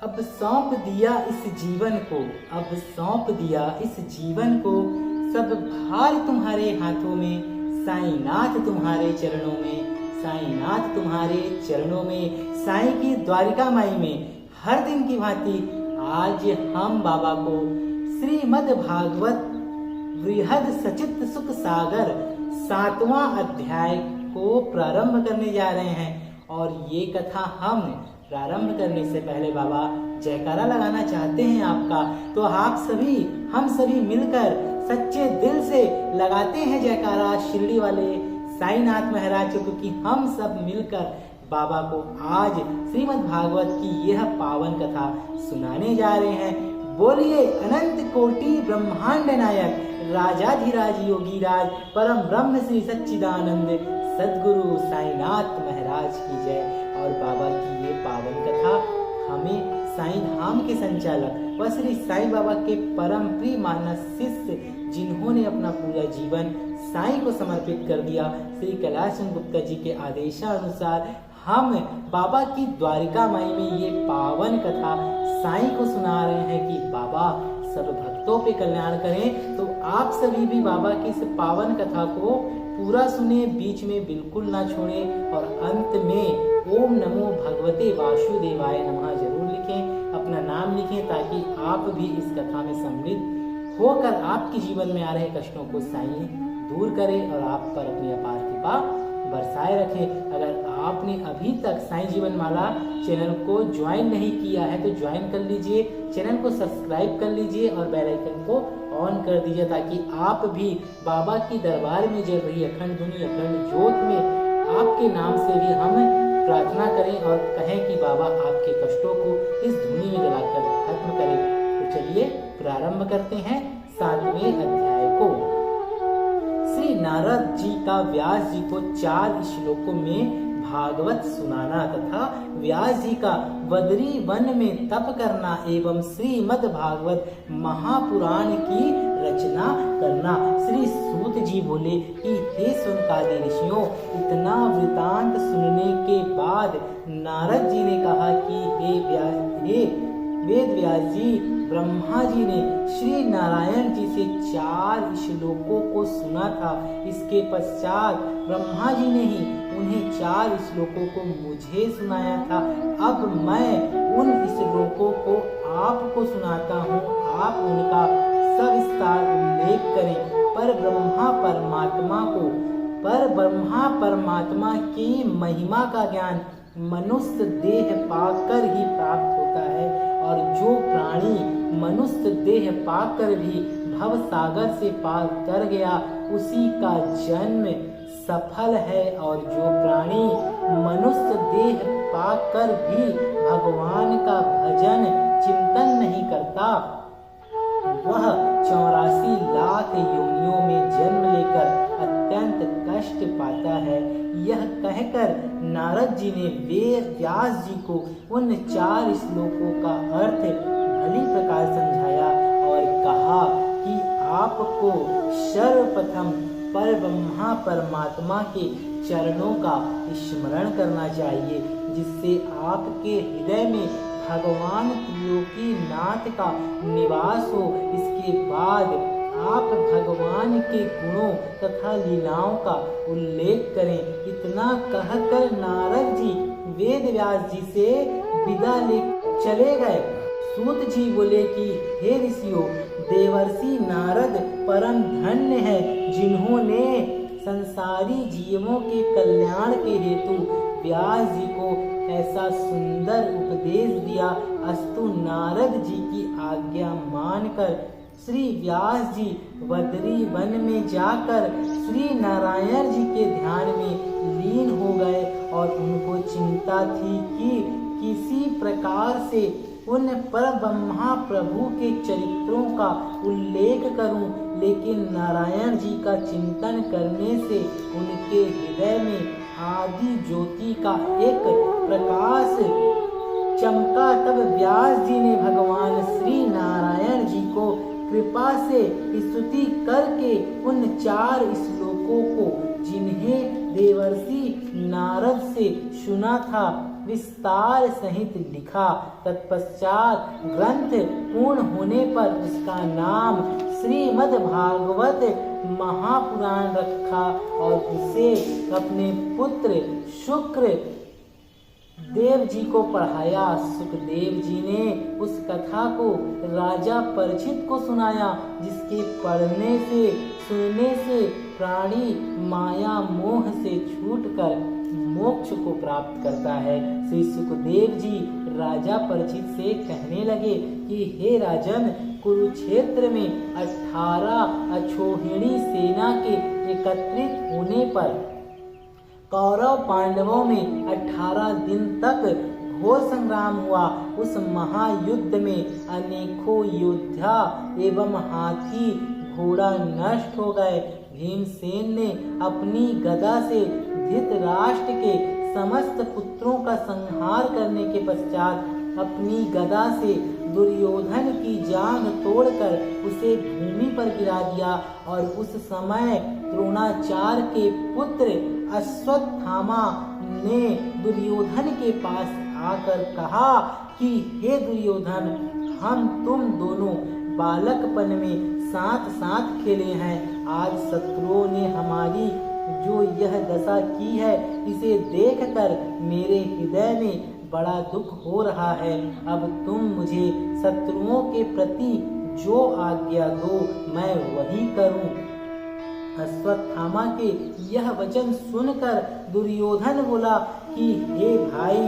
अब सौंप दिया इस जीवन को, अब सौंप दिया इस जीवन को, सब भार तुम्हारे हाथों में, साईनाथ तुम्हारे चरणों में, साईनाथ तुम्हारे चरणों में। साईं की द्वारिका माई में हर दिन की भांति आज हम बाबा को श्रीमद् भागवत बृहद सचित सुख सागर 7वां अध्याय को प्रारंभ करने जा रहे हैं। और ये कथा हम प्रारंभ करने से पहले बाबा जयकारा लगाना चाहते हैं आपका, तो आप सभी हम सभी मिलकर सच्चे दिल से लगाते हैं जयकारा शिरडी वाले साईनाथ महाराज को, क्योंकि हम सब मिलकर बाबा को आज श्रीमद् भागवत की यह पावन कथा सुनाने जा रहे हैं। बोलिए अनंत कोटि ब्रह्मांड नायक राजाधिराज योगीराज परम ब्रह्म श्री सच्चिदानंद सद्गुरु साईनाथ महाराज की जय। और बाबा की ये पावन कथा हमें साईं धाम के संचालक व श्री साईं बाबा के परम प्रिय मानस शिष्य, जिन्होंने अपना पूरा जीवन साईं को समर्पित कर दिया, श्री कैलाश चंद्र गुप्ता जी के आदेशानुसार हम बाबा की द्वारिका माई में ये पावन कथा साईं को सुना रहे हैं कि बाबा सब भक्तों पे कल्याण करें। तो आप सभी भी बाबा की इस पावन कथा को पूरा सुने, बीच में बिल्कुल ना छोड़े, और अंत में ओम नमो भगवते वासुदेवाय नमः जरूर लिखें, अपना नाम लिखें, ताकि आप भी इस कथा में सम्मिलित होकर आपके जीवन में आ रहे कष्टों को साईं दूर करे और आप पर अपनी अपार कृपा बरसाए रखे। अगर आपने अभी तक साईं जीवन माला चैनल को ज्वाइन नहीं किया है तो ज्वाइन कर लीजिए, चैनल को सब्सक्राइब कर लीजिए और बेल आइकन को ऑन कर दीजिए, ताकि आप भी बाबा की दरबार में जल रही अखंड धुनी अखंड ज्योत में आपके नाम से भी हम प्रार्थना करें और कहें कि बाबा आपके कष्टों को इस धुनी में जलाकर खत्म करें। तो चलिए प्रारंभ करते हैं 7वें अध्याय को। श्री नारद जी का व्यास जी को 4 श्लोकों में भागवत सुनाना तथा व्यास जी का बद्री वन में तप करना एवं श्रीमद् भागवत महापुराण की रचना करना। श्री सूत जी बोले कि हे सुनकादि ऋषियों, इतना वृतांत सुनने के बाद नारद जी ने कहा कि हे वेद व्यास जी, ब्रह्मा जी ने श्री नारायण जी से 4 श्लोकों को सुना था। इसके पश्चात ब्रह्मा जी ने ही उन्हें 4 श्लोकों को मुझे सुनाया था। अब मैं उन श्लोकों को आपको सुनाता हूँ, आप उनका सविस्तार उल्लेख करें। पर ब्रह्मा परमात्मा की महिमा का ज्ञान मनुष्य देह पाकर ही प्राप्त होता है, और जो प्राणी मनुष्य देह पाकर भी भव सागर से पार कर गया उसी का जन्म सफल है, और जो प्राणी मनुष्य देह पाकर भी भगवान का भजन चिंतन नहीं करता वह 84 लाख योनियों में जन्म लेकर अत्यंत कष्ट पाता है। यह कहकर नारद जी ने व्यास जी को उन 4 श्लोकों का अर्थ भली प्रकार समझाया और कहा कि आपको सर्वप्रथम पर ब्रह्मा परमात्मा के चरणों का स्मरण करना चाहिए, जिससे आपके हृदय में भगवान त्रिलोकी नाथ का निवास हो। इसके बाद आप भगवान के गुणों तथा लीलाओं का उल्लेख करें। इतना कहकर नारद जी वेद व्यास जी से विदा ले चले गए। सूत जी बोले कि हे ऋषियों, देवर्षि नारद परम धन्य है, जिन्होंने संसारी जीवों के कल्याण के हेतु व्यास जी को ऐसा सुंदर उपदेश दिया। अस्तु नारद जी की आज्ञा मानकर श्री व्यास जी बद्री वन में जाकर श्री नारायण जी के ध्यान में लीन हो गए, और उनको चिंता थी कि किसी प्रकार से उन पर ब्रह्मा प्रभु के चरित्रों का उल्लेख करूं, लेकिन नारायण जी का चिंतन करने से उनके हृदय में आदि ज्योति का एक प्रकाश चमका। तब व्यास जी ने भगवान श्री नारायण जी को कृपा से स्तुति करके उन 4 श्लोकों को, जिन्हें देवर्षि नारद से सुना था, विस्तार सहित लिखा। तत्पश्चात ग्रंथ पूर्ण होने पर उसका नाम श्रीमद् भागवत महापुराण रखा और उसे अपने पुत्र शुक्र देव जी को पढ़ाया। सुखदेव जी ने उस कथा को राजा परीक्षित को सुनाया, जिसके पढ़ने से सुनने से प्राणी माया मोह से छूटकर मोक्ष को प्राप्त करता है। श्री सुखदेव जी राजा परीक्षित से कहने लगे कि हे राजन, कुरुक्षेत्र में 18 अक्षौहिणी सेना के एकत्रित होने पर कौरव पांडवों में 18 दिन तक घोर संग्राम हुआ। उस महायुद्ध में अनेकों योद्धा एवं हाथी घोड़ा नष्ट हो गए। भीमसेन ने अपनी गदा से धृतराष्ट्र के समस्त पुत्रों का संहार करने के पश्चात अपनी गदा से दुर्योधन की जांघ तोड़कर उसे भूमि पर गिरा दिया। और उस समय द्रोणाचार्य के पुत्र अश्वत्थामा ने दुर्योधन के पास आकर कहा कि हे दुर्योधन, हम तुम दोनों बालकपन में साथ साथ खेले हैं। आज शत्रुओं ने हमारी जो यह दशा की है, इसे देखकर मेरे हृदय में बड़ा दुख हो रहा है। अब तुम मुझे शत्रुओं के प्रति जो आज्ञा दो, मैं वही करूं। अश्वत्थामा के यह वचन सुनकर दुर्योधन बोला कि हे भाई,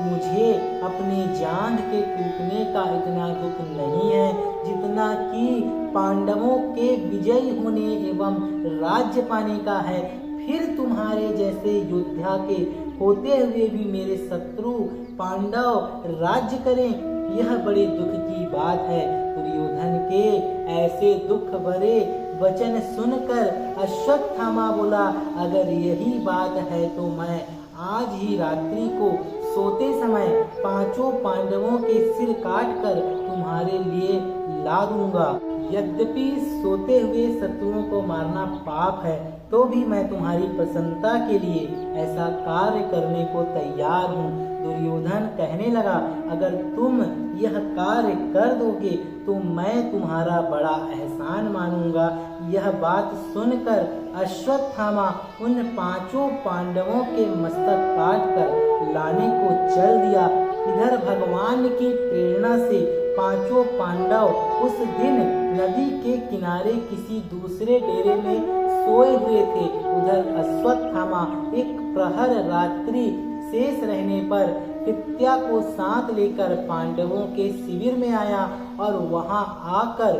मुझे अपनी जांघ के टूटने का इतना दुख नहीं है जितना कि पांडवों के विजयी होने एवं राज्य पाने का है। फिर तुम्हारे जैसे योद्धा के होते हुए भी मेरे शत्रु पांडव राज्य करें, यह बड़े दुख की बात है। दुर्योधन के ऐसे दुख भरे वचन सुनकर अश्वत्थामा बोला, अगर यही बात है तो मैं आज ही रात्रि को सोते समय 5 पांडवों के सिर काटकर तुम्हारे लिए ला दूंगा। यद्यपि सोते हुए शत्रुओं को मारना पाप है, तो भी मैं तुम्हारी प्रसन्नता के लिए ऐसा कार्य करने को तैयार हूँ। दुर्योधन कहने लगा, अगर तुम यह कार्य कर दोगे तो मैं तुम्हारा बड़ा एहसान मानूंगा। यह बात सुनकर अश्वत्थामा उन 5 पांडवों के मस्तक काट कर लाने को चल दिया। इधर भगवान की प्रेरणा से 5 पांडव उस दिन नदी के किनारे किसी दूसरे डेरे में सोए हुए थे। उधर अश्वत्थामा एक प्रहर रात्रि शेष रहने पर कृत्या को साथ लेकर पांडवों के शिविर में आया और वहां आकर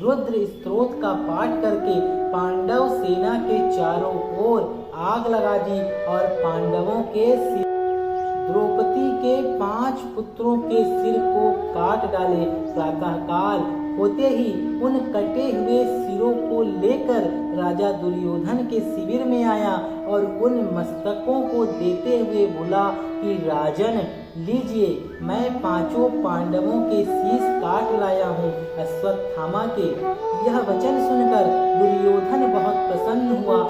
रुद्र स्तोत्र का पाठ करके पांडव सेना के चारों ओर आग लगा दी और पांडवों के द्रौपदी के 5 पुत्रों के सिर को काट डाले। प्रातःकाल होते ही उन कटे हुए सिरों को लेकर राजा दुर्योधन के शिविर में आया और उन मस्तकों को देते हुए बोला कि राजन, लीजिए, मैं 5 पांडवों के शीश काट लाया हूँ। अश्वत्थामा के यह वचन सुनकर दुर्योधन बहुत प्रसन्न हुआ